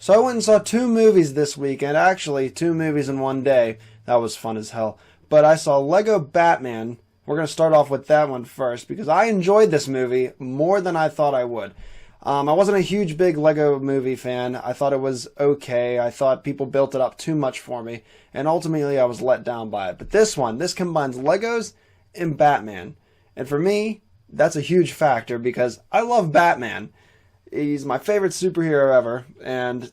So I went and saw two movies this weekend. Actually, two movies in one day. That was fun as hell. But I saw Lego Batman. We're going to start off with that one first because I enjoyed this movie more than I thought I would. I wasn't a huge, big Lego movie fan. I thought it was okay. I thought people built it up too much for me. And ultimately, I was let down by it. But this one, this combines Legos and Batman. And for me, that's a huge factor because I love Batman. He's my favorite superhero ever. And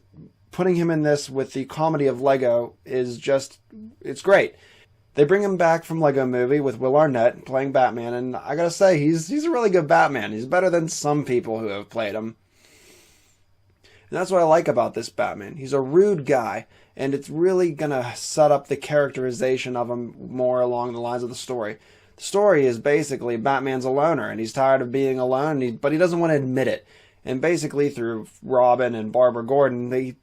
putting him in this with the comedy of Lego is just, it's great. They bring him back from Lego Movie with Will Arnett playing Batman, and I gotta say, he's a really good Batman. He's better than some people who have played him. And that's what I like about this Batman. He's a rude guy, and it's really gonna set up the characterization of him more along the lines of the story. The story is basically Batman's a loner, and he's tired of being alone, but he doesn't want to admit it. And basically, through Robin and Barbara Gordon, he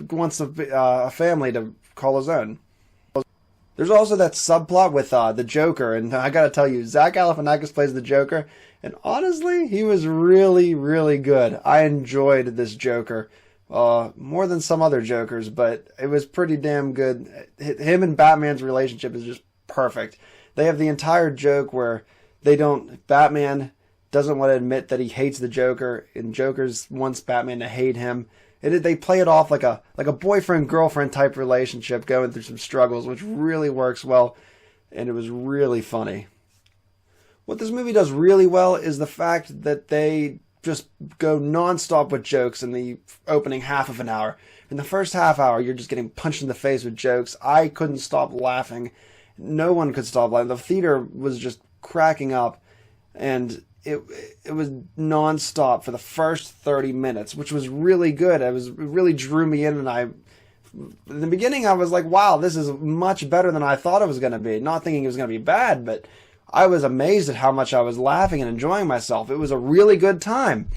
wants a family to call his own. There's also that subplot with the Joker, and I gotta tell you, Zach Galifianakis plays the Joker, and honestly, he was really, really good. I enjoyed this Joker more than some other Jokers, but it was pretty damn good. Him and Batman's relationship is just perfect. They have the entire joke where Batman doesn't want to admit that he hates the Joker, and Joker wants Batman to hate him. They play it off like a boyfriend-girlfriend type relationship going through some struggles, which really works well, and it was really funny. What this movie does really well is the fact that they just go non-stop with jokes in the opening half of an hour. In the first half hour, you're just getting punched in the face with jokes. I couldn't stop laughing. No one could stop laughing. The theater was just cracking up, and it was non-stop for the first 30 minutes, which was really good. It really drew me in, and in the beginning I was like, wow, this is much better than I thought it was going to be. Not thinking it was going to be bad, but I was amazed at how much I was laughing and enjoying myself. It was a really good time.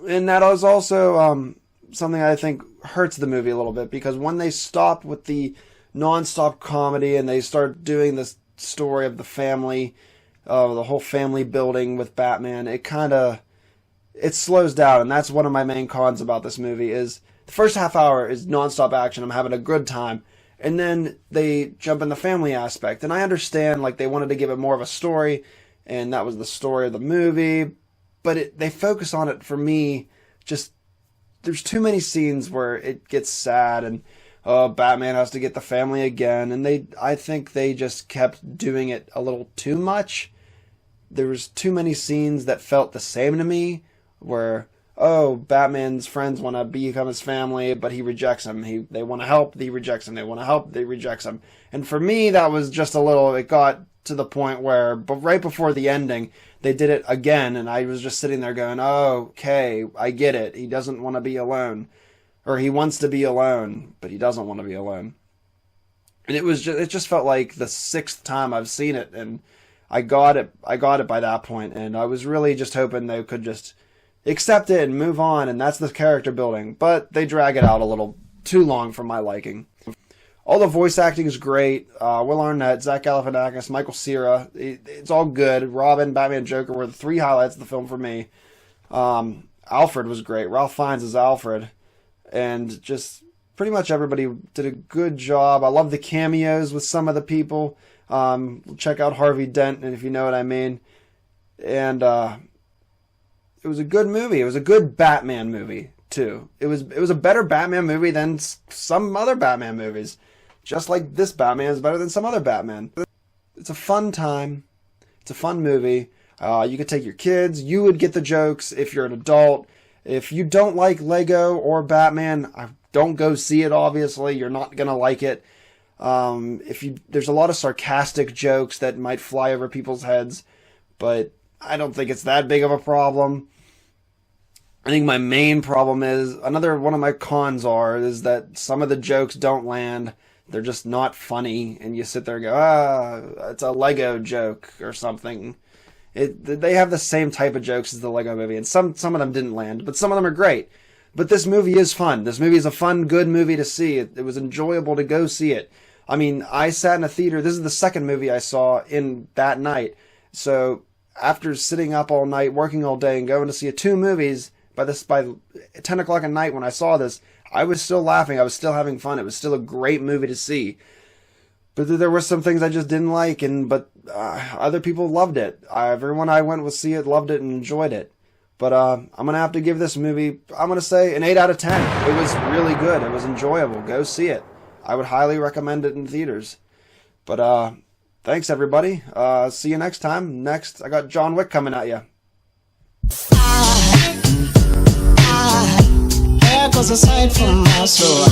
And that was also something I think hurts the movie a little bit, because when they stop with the non-stop comedy and they start doing this story of the family, the whole family building with Batman, it slows down, and that's one of my main cons about this movie. Is the first half hour is nonstop action, I'm having a good time, and then they jump in the family aspect, and I understand like they wanted to give it more of a story, and that was the story of the movie, but they focus on it, for me, just there's too many scenes where it gets sad, and Batman has to get the family again, and I think they just kept doing it a little too much. There was too many scenes that felt the same to me, where, Batman's friends want to become his family, but he rejects them. They want to help, he rejects them. They want to help, they rejects them. And for me, that was just it got to the point where, but right before the ending, they did it again, and I was just sitting there going, oh, okay, I get it. He doesn't want to be alone. Or he wants to be alone, but he doesn't want to be alone. And it just felt like the sixth time I've seen it, and I got it by that point, and I was really just hoping they could just accept it and move on, and that's the character building. But they drag it out a little too long for my liking. All the voice acting is great. Will Arnett, Zach Galifianakis, Michael Cera, it's all good. Robin, Batman, Joker were the three highlights of the film for me. Alfred was great. Ralph Fiennes as Alfred. And just pretty much everybody did a good job. I love the cameos with some of the people. Check out Harvey Dent, if you know what I mean. And it was a good movie. It was a good Batman movie too. It was a better Batman movie than some other Batman movies. Just like this Batman is better than some other Batman. It's a fun time. It's a fun movie. You could take your kids. You would get the jokes if you're an adult. If you don't like Lego or Batman, don't go see it, obviously. You're not going to like it. There's a lot of sarcastic jokes that might fly over people's heads, but I don't think it's that big of a problem. I think my main problem is, another one of my cons is that some of the jokes don't land. They're just not funny, and you sit there and go, it's a Lego joke or something. They have the same type of jokes as the Lego movie, and some of them didn't land, but some of them are great. But this movie is fun. This movie is a fun, good movie to see. It was enjoyable to go see it. I mean, I sat in a theater. This is the second movie I saw in that night. So after sitting up all night, working all day, and going to see two movies by 10 o'clock at night when I saw this, I was still laughing. I was still having fun. It was still a great movie to see. But there were some things I just didn't like, but other people loved it. Everyone I went to see it loved it and enjoyed it. But I'm going to have to give this movie, I'm going to say an 8 out of 10. It was really good. It was enjoyable. Go see it. I would highly recommend it in theaters. But thanks, everybody. See you next time. Next, I got John Wick coming at you. There goes a sight from my soul.